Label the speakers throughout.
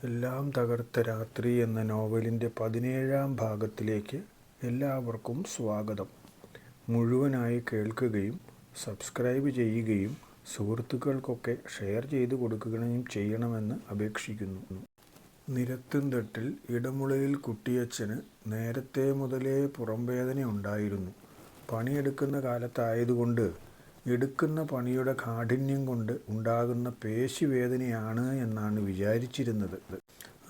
Speaker 1: എല്ലാം തകർത്ത രാത്രി എന്ന നോവലിൻ്റെ 17-ാം ഭാഗത്തിലേക്ക് എല്ലാവർക്കും സ്വാഗതം. മുഴുവനായി കേൾക്കുകയും സബ്സ്ക്രൈബ് ചെയ്യുകയും സുഹൃത്തുക്കൾക്കൊക്കെ ഷെയർ ചെയ്ത് കൊടുക്കുകയും ചെയ്യണമെന്ന് അപേക്ഷിക്കുന്നു. നിരത്തുംതട്ടിൽ ഇടമുളയിൽ കുട്ടിയച്ഛന് നേരത്തെ മുതലേ പുറംവേദന ഉണ്ടായിരുന്നു. പണിയെടുക്കുന്ന കാലത്തായതുകൊണ്ട് എടുക്കുന്ന പണിയുടെ കാഠിന്യം കൊണ്ട് ഉണ്ടാകുന്ന പേശിവേദനയാണ് എന്നാണ് വിചാരിച്ചിരുന്നത്.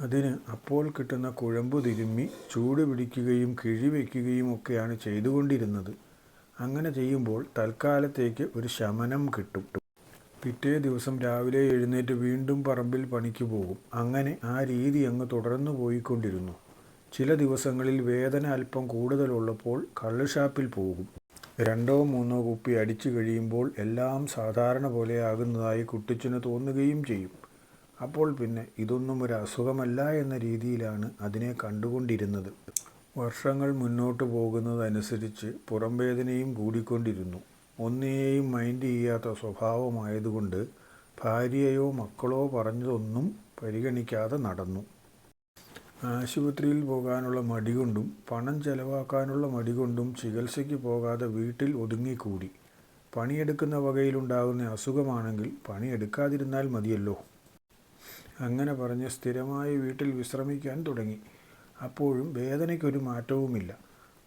Speaker 1: അതിന് അപ്പോൾ കിട്ടുന്ന കുഴമ്പു തിരുമ്മി ചൂട് പിടിക്കുകയും കിഴി വയ്ക്കുകയും ഒക്കെയാണ് ചെയ്തുകൊണ്ടിരുന്നത്. അങ്ങനെ ചെയ്യുമ്പോൾ തൽക്കാലത്തേക്ക് ഒരു ശമനം കിട്ടും. പിറ്റേ ദിവസം രാവിലെ എഴുന്നേറ്റ് വീണ്ടും പറമ്പിൽ പണിക്ക് പോകും. അങ്ങനെ ആ രീതി അങ്ങ് തുടർന്നു പോയിക്കൊണ്ടിരുന്നു. ചില ദിവസങ്ങളിൽ വേദന അല്പം കൂടുതലുള്ളപ്പോൾ കള്ളുഷാപ്പിൽ പോകും. 2-3 കുപ്പി അടിച്ചു കഴിയുമ്പോൾ എല്ലാം സാധാരണ പോലെയാകുന്നതായി കുട്ടിച്ചന് തോന്നുകയും ചെയ്യും. അപ്പോൾ പിന്നെ ഇതൊന്നും ഒരു അസുഖമല്ല എന്ന രീതിയിലാണ് അതിനെ കണ്ടുകൊണ്ടിരുന്നത്. വർഷങ്ങൾ മുന്നോട്ട് പോകുന്നതനുസരിച്ച് പുറംവേദനയും കൂടിക്കൊണ്ടിരുന്നു. ഒന്നിനെയും മൈൻഡ് ചെയ്യാത്ത സ്വഭാവമായതുകൊണ്ട് ഭാര്യയോ മക്കളോ പറഞ്ഞതൊന്നും പരിഗണിക്കാതെ നടന്നു. ആശുപത്രിയിൽ പോകാനുള്ള മടി കൊണ്ടും പണം ചെലവാക്കാനുള്ള മടി കൊണ്ടും ചികിത്സയ്ക്ക് പോകാതെ വീട്ടിൽ ഒതുങ്ങിക്കൂടി. പണിയെടുക്കുന്ന വകയിലുണ്ടാകുന്ന അസുഖമാണെങ്കിൽ പണിയെടുക്കാതിരുന്നാൽ മതിയല്ലോ. അങ്ങനെ പറഞ്ഞ് സ്ഥിരമായി വീട്ടിൽ വിശ്രമിക്കാൻ തുടങ്ങി. അപ്പോഴും വേദനയ്ക്കൊരു മാറ്റവുമില്ല.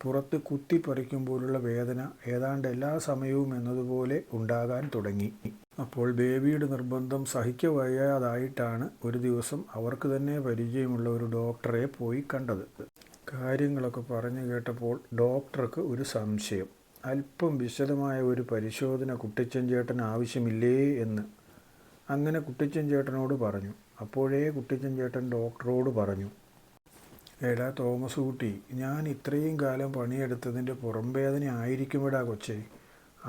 Speaker 1: പുറത്ത് കുത്തിപ്പറിക്കുമ്പോഴുള്ള വേദന ഏതാണ്ട് എല്ലാ സമയവും എന്നതുപോലെ ഉണ്ടാകാൻ തുടങ്ങി. അപ്പോൾ ബേബിയുടെ നിർബന്ധം സഹിക്കവയ്യാതായിട്ടാണ് ഒരു ദിവസം അവർക്ക് തന്നെ പരിചയമുള്ള ഒരു ഡോക്ടറെ പോയി കണ്ടത്. കാര്യങ്ങളൊക്കെ പറഞ്ഞു കേട്ടപ്പോൾ ഡോക്ടർക്ക് ഒരു സംശയം. അല്പം വിശദമായ ഒരു പരിശോധന കുട്ടിച്ചൻ ചേട്ടൻ ആവശ്യമില്ലേ എന്ന്. അങ്ങനെ കുട്ടിച്ചൻ ചേട്ടനോട് പറഞ്ഞു. അപ്പോഴേ കുട്ടിച്ചൻ ചേട്ടൻ ഡോക്ടറോട് പറഞ്ഞു, എടാ തോമസ് കുട്ടി, ഞാൻ ഇത്രയും കാലം പണിയെടുത്തതിൻ്റെ പുറംവേദന ആയിരിക്കുമെടാ കൊച്ചേ.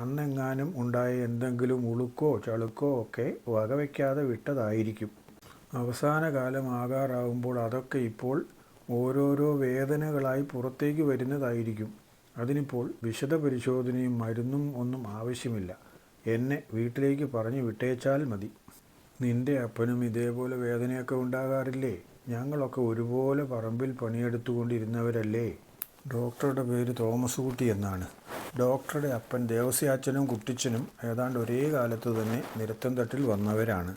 Speaker 1: അന്നെങ്ങാനും ഉണ്ടായ എന്തെങ്കിലും ഉളുക്കോ ചളുക്കോ ഒക്കെ വകവയ്ക്കാതെ വിട്ടതായിരിക്കും. അവസാന കാലം ആകാറാവുമ്പോൾ അതൊക്കെ ഇപ്പോൾ ഓരോരോ വേദനകളായി പുറത്തേക്ക് വരുന്നതായിരിക്കും. അതിനിപ്പോൾ വിശദ പരിശോധനയും മരുന്നും ഒന്നും ആവശ്യമില്ല. എന്നെ വീട്ടിലേക്ക് പറഞ്ഞു വിട്ടേച്ചാൽ മതി. നിൻ്റെ അപ്പനും ഇതേപോലെ വേദനയൊക്കെ ഉണ്ടാകാറില്ലേ? ഞങ്ങളൊക്കെ ഒരുപോലെ പറമ്പിൽ പണിയെടുത്തുകൊണ്ടിരുന്നവരല്ലേ. ഡോക്ടറുടെ പേര് തോമസ് കുട്ടി എന്നാണ്. ഡോക്ടറുടെ അപ്പൻ ദേവസ്യാച്ചനും കുട്ടിച്ചനും ഏതാണ്ട് ഒരേ കാലത്ത് തന്നെ നിരത്തുംതട്ടിൽ വന്നവരാണ്.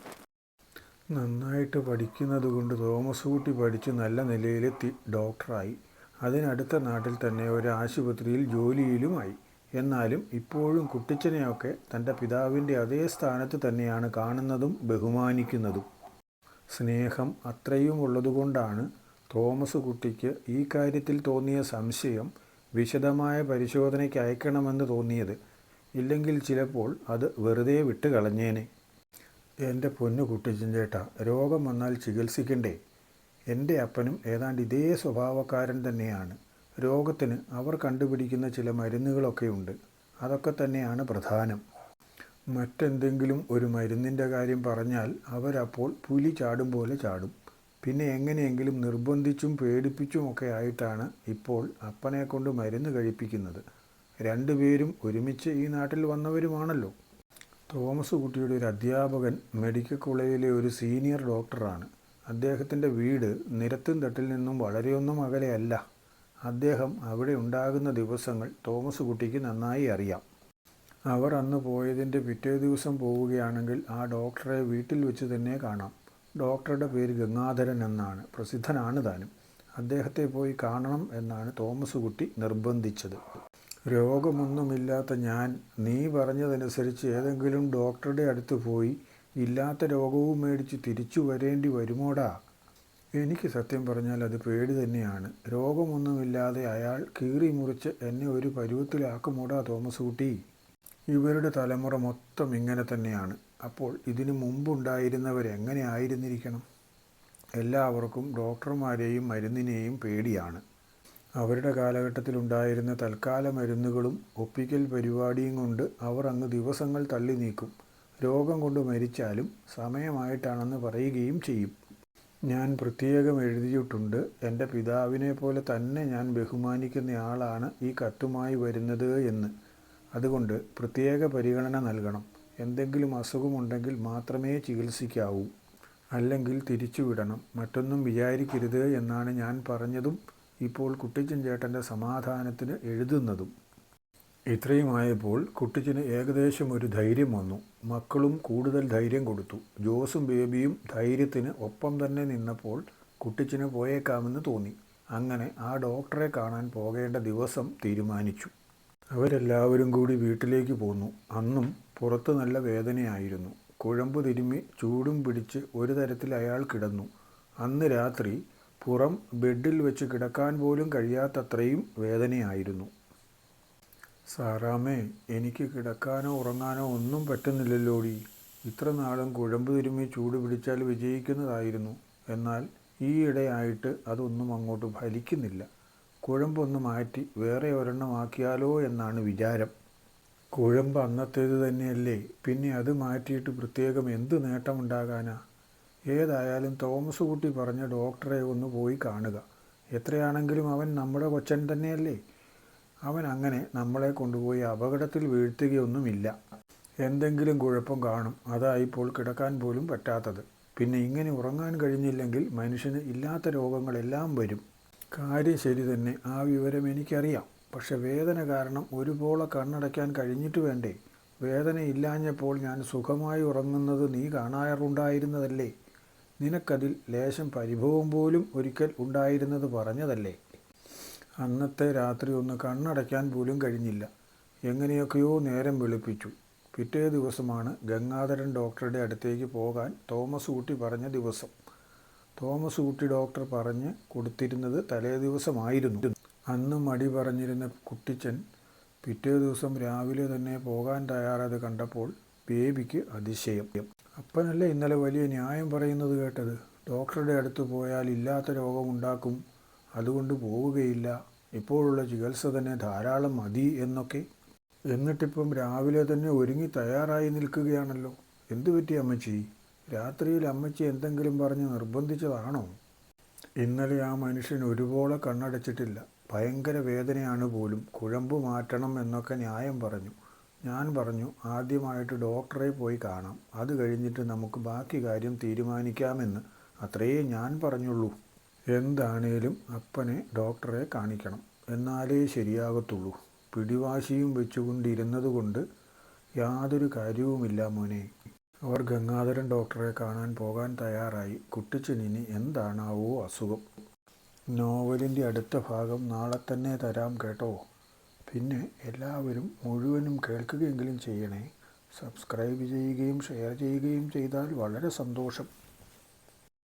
Speaker 1: നന്നായിട്ട് പഠിക്കുന്നത് കൊണ്ട് തോമസ് കുട്ടി പഠിച്ച് നല്ല നിലയിലെത്തി ഡോക്ടറായി. അതിനടുത്ത നാട്ടിൽ തന്നെ ഒരു ആശുപത്രിയിൽ ജോലിയിലുമായി. എന്നാലും ഇപ്പോഴും കുട്ടിച്ചനെയൊക്കെ തൻ്റെ പിതാവിൻ്റെ അതേ സ്ഥാനത്ത് തന്നെയാണ് കാണുന്നതും ബഹുമാനിക്കുന്നതും. സ്നേഹം അത്രയും ഉള്ളതുകൊണ്ടാണ് തോമസ് കുട്ടിക്ക് ഈ കാര്യത്തിൽ തോന്നിയ സംശയം വിശദമായ പരിശോധനയ്ക്ക് അയക്കണമെന്ന് തോന്നിയത്. ഇല്ലെങ്കിൽ ചിലപ്പോൾ അത് വെറുതെ വിട്ട് കളഞ്ഞേനെ. എൻ്റെ പൊന്നു കുട്ടിച്ചൻ ചേട്ടാ, രോഗം വന്നാൽ ചികിത്സിക്കണ്ടേ? എൻ്റെ അപ്പനും ഏതാണ്ട് ഇതേ സ്വഭാവക്കാരൻ തന്നെയാണ്. രോഗത്തിന് അവർ കണ്ടുപിടിക്കുന്ന ചില മരുന്നുകളൊക്കെയുണ്ട്. അതൊക്കെ തന്നെയാണ് പ്രധാനം. മറ്റെന്തെങ്കിലും ഒരു മരുന്നിൻ്റെ കാര്യം പറഞ്ഞാൽ അവരപ്പോൾ പുലി ചാടും പോലെ ചാടും. പിന്നെ എങ്ങനെയെങ്കിലും നിർബന്ധിച്ചും പേടിപ്പിച്ചുമൊക്കെ ആയിട്ടാണ് ഇപ്പോൾ അപ്പനെ കൊണ്ട് മരുന്ന് കഴിപ്പിക്കുന്നത്. 2 പേരും ഒരുമിച്ച് ഈ നാട്ടിൽ വന്നവരുമാണല്ലോ. തോമസ് കുട്ടിയുടെ ഒരു അധ്യാപകൻ മെഡിക്കൽ കോളേജിലെ ഒരു സീനിയർ ഡോക്ടറാണ്. അദ്ദേഹത്തിൻ്റെ വീട് നിരത്തുംതട്ടിൽ നിന്നും വളരെയൊന്നും അകലെയല്ല. അദ്ദേഹം അവിടെ ഉണ്ടാകുന്ന ദിവസങ്ങൾ തോമസ് കുട്ടിക്ക് നന്നായി അറിയാം. അവർ അന്ന് പോയതിൻ്റെ പിറ്റേ ദിവസം പോവുകയാണെങ്കിൽ ആ ഡോക്ടറെ വീട്ടിൽ വെച്ച് തന്നെ കാണാം. ഡോക്ടറുടെ പേര് ഗംഗാധരൻ എന്നാണ്. പ്രസിദ്ധനാണ് താനും. അദ്ദേഹത്തെ പോയി കാണണം എന്നാണ് തോമസ് കുട്ടി നിർബന്ധിച്ചത്. രോഗമൊന്നുമില്ലാത്ത ഞാൻ നീ പറഞ്ഞതനുസരിച്ച് ഏതെങ്കിലും ഡോക്ടറുടെ അടുത്ത് പോയി ഇല്ലാത്ത രോഗവും മേടിച്ച് തിരിച്ചു വരേണ്ടി വരുമോടാ? എനിക്ക് സത്യം പറഞ്ഞാൽ അത് പേടി തന്നെയാണ്. രോഗമൊന്നുമില്ലാതെ അയാൾ കീറി മുറിച്ച് എന്നെ ഒരു പരുവത്തിലാക്കുമോടാ തോമസ് കുട്ടി. ഇവരുടെ തലമുറ മൊത്തം ഇങ്ങനെ തന്നെയാണ്. അപ്പോൾ ഇതിനു മുമ്പുണ്ടായിരുന്നവരെങ്ങനെ ആയിരുന്നിരിക്കണം? എല്ലാവർക്കും ഡോക്ടർമാരെയും മരുന്നിനെയും പേടിയാണ്. അവരുടെ കാലഘട്ടത്തിലുണ്ടായിരുന്ന തൽക്കാല മരുന്നുകളും ഒപ്പിക്കൽ പരിപാടിയും കൊണ്ട് അവർ അങ്ങ് ദിവസങ്ങൾ തള്ളി നീക്കും. രോഗം കൊണ്ട് മരിച്ചാലും സമയമായിട്ടാണെന്ന് പറയുകയും ചെയ്യും. ഞാൻ പ്രത്യേകം എഴുതിയിട്ടുണ്ട്, എൻ്റെ പിതാവിനെ പോലെ തന്നെ ഞാൻ ബഹുമാനിക്കുന്നയാളാണ് ഈ കത്തുമായി വരുന്നത് എന്ന്. അതുകൊണ്ട് പ്രത്യേക പരിഗണന നൽകണം. എന്തെങ്കിലും അസുഖമുണ്ടെങ്കിൽ മാത്രമേ ചികിത്സിക്കാവൂ. അല്ലെങ്കിൽ തിരിച്ചുവിടണം. മറ്റൊന്നും വിചാരിക്കരുത് എന്നാണ് ഞാൻ പറഞ്ഞതും ഇപ്പോൾ കുട്ടിച്ചൻ ചേട്ടൻ്റെ സമാധാനത്തിന് എഴുതുന്നതും. ഇത്രയുമായപ്പോൾ കുട്ടിച്ചന് ഏകദേശം ഒരു ധൈര്യം വന്നു. മക്കളും കൂടുതൽ ധൈര്യം കൊടുത്തു. ജോസും ബേബിയും ധൈര്യത്തിന് ഒപ്പം തന്നെ നിന്നപ്പോൾ കുട്ടിച്ചന് പോയേക്കാമെന്ന് തോന്നി. അങ്ങനെ ആ ഡോക്ടറെ കാണാൻ പോകേണ്ട ദിവസം തീരുമാനിച്ചു. അവരെല്ലാവരും കൂടി വീട്ടിലേക്ക് പോന്നു. അന്നും പുറത്ത് നല്ല വേദനയായിരുന്നു. കുഴമ്പ് തിരുമ്മി ചൂടും പിടിച്ച് ഒരു തരത്തിൽ അയാൾ കിടന്നു. അന്ന് രാത്രി പുറം ബെഡിൽ വെച്ച് കിടക്കാൻ പോലും കഴിയാത്തത്രയും വേദനയായിരുന്നു. സാറാമ്മേ, എനിക്ക് കിടക്കാനോ ഉറങ്ങാനോ ഒന്നും പറ്റുന്നില്ലല്ലോടി. ഇത്ര നാളും കുഴമ്പ് തിരുമ്മി ചൂട് പിടിച്ചാൽ വിജയിക്കുന്നതായിരുന്നു. എന്നാൽ ഈയിടെയായിട്ട് അതൊന്നും അങ്ങോട്ട് ഫലിക്കുന്നില്ല. കുഴമ്പൊന്ന് മാറ്റി വേറെ ഒരെണ്ണമാക്കിയാലോ എന്നാണ് വിചാരം. കുഴമ്പ് അന്നത്തേത് തന്നെയല്ലേ, പിന്നെ അത് മാറ്റിയിട്ട് പ്രത്യേകം എന്ത് നേട്ടമുണ്ടാകാനാ? ഏതായാലും തോമസ് കുട്ടി പറഞ്ഞ ഡോക്ടറെ ഒന്ന് പോയി കാണുക. എത്രയാണെങ്കിലും അവൻ നമ്മുടെ കൊച്ചൻ തന്നെയല്ലേ. അവൻ അങ്ങനെ നമ്മളെ കൊണ്ടുപോയി അപകടത്തിൽ വീഴ്ത്തുകയൊന്നുമില്ല. എന്തെങ്കിലും കുഴപ്പം കാണും. അതാ ഇപ്പോൾ കിടക്കാൻ പോലും പറ്റാത്തത്. പിന്നെ ഇങ്ങനെ ഉറങ്ങാൻ കഴിഞ്ഞില്ലെങ്കിൽ മനുഷ്യന് ഇല്ലാത്ത രോഗങ്ങളെല്ലാം വരും. കാര്യം ശരി തന്നെ, ആ വിവരം എനിക്കറിയാം. പക്ഷെ വേദന കാരണം ഒരുപോലെ കണ്ണടയ്ക്കാൻ കഴിഞ്ഞിട്ട് വേണ്ടേ? വേദന ഇല്ലാഞ്ഞപ്പോൾ ഞാൻ സുഖമായി ഉറങ്ങുന്നത് നീ കാണാറുണ്ടായിരുന്നതല്ലേ? നിനക്കതിൽ ലേശം പരിഭവം പോലും ഒരിക്കൽ ഉണ്ടായിരുന്നത് പറഞ്ഞതല്ലേ? അന്നത്തെ രാത്രി ഒന്ന് കണ്ണടയ്ക്കാൻ പോലും കഴിഞ്ഞില്ല. എങ്ങനെയൊക്കെയോ നേരം വെളുപ്പിച്ചു. പിറ്റേ ദിവസമാണ് ഗംഗാധരൻ ഡോക്ടറുടെ അടുത്തേക്ക് പോകാൻ തോമസ് കുട്ടി പറഞ്ഞ ദിവസം. തോമസ് കുട്ടി ഡോക്ടർ പറഞ്ഞ് കൊടുത്തിരുന്നത് തലേ ദിവസമായിരുന്നു. അന്ന് മടി പറഞ്ഞിരുന്ന കുട്ടിച്ചൻ പിറ്റേ ദിവസം രാവിലെ തന്നെ പോകാൻ തയ്യാറത് കണ്ടപ്പോൾ ബേബിക്ക് അതിശയം. അപ്പനല്ലേ ഇന്നലെ വലിയ ന്യായം പറയുന്നത് കേട്ടത്? ഡോക്ടറുടെ അടുത്ത് പോയാൽ ഇല്ലാത്ത രോഗമുണ്ടാക്കും, അതുകൊണ്ട് പോവുകയില്ല, ഇപ്പോഴുള്ള ചികിത്സ തന്നെ ധാരാളം മതി എന്നൊക്കെ. എന്നിട്ടിപ്പം രാവിലെ തന്നെ ഒരുങ്ങി തയ്യാറായി നിൽക്കുകയാണല്ലോ. എന്തു പറ്റി അമ്മച്ചി? രാത്രിയിൽ അമ്മച്ചി എന്തെങ്കിലും പറഞ്ഞ് നിർബന്ധിച്ചതാണോ? ഇന്നലെ ആ മനുഷ്യൻ ഒരുപോലെ കണ്ണടച്ചിട്ടില്ല. ഭയങ്കര വേദനയാണ് പോലും. കുഴമ്പ് മാറ്റണം എന്നൊക്കെ ന്യായം പറഞ്ഞു. ഞാൻ പറഞ്ഞു ആദ്യമായിട്ട് ഡോക്ടറെ പോയി കാണാം, അത് കഴിഞ്ഞിട്ട് നമുക്ക് ബാക്കി കാര്യം തീരുമാനിക്കാമെന്ന്. അത്രയേ ഞാൻ പറഞ്ഞുള്ളൂ. എന്താണേലും അപ്പനെ ഡോക്ടറെ കാണിക്കണം, എന്നാലേ ശരിയാകത്തുള്ളൂ. പിടിവാശിയും വെച്ചുകൊണ്ടിരുന്നതുകൊണ്ട് യാതൊരു കാര്യവുമില്ല മോനെ. അവർ ഗംഗാധരൻ ഡോക്ടറെ കാണാൻ പോകാൻ തയ്യാറായി. കുട്ടിച്ചനിനി എന്താണാവോ അസുഖം? നോവലിൻ്റെ അടുത്ത ഭാഗം നാളെ തന്നെ തരാം കേട്ടോ. പിന്നെ എല്ലാവരും മുഴുവനും കേൾക്കുകയെങ്കിലും ചെയ്യണേ. സബ്സ്ക്രൈബ് ചെയ്യുകയും ഷെയർ ചെയ്യുകയും ചെയ്താൽ വളരെ സന്തോഷം.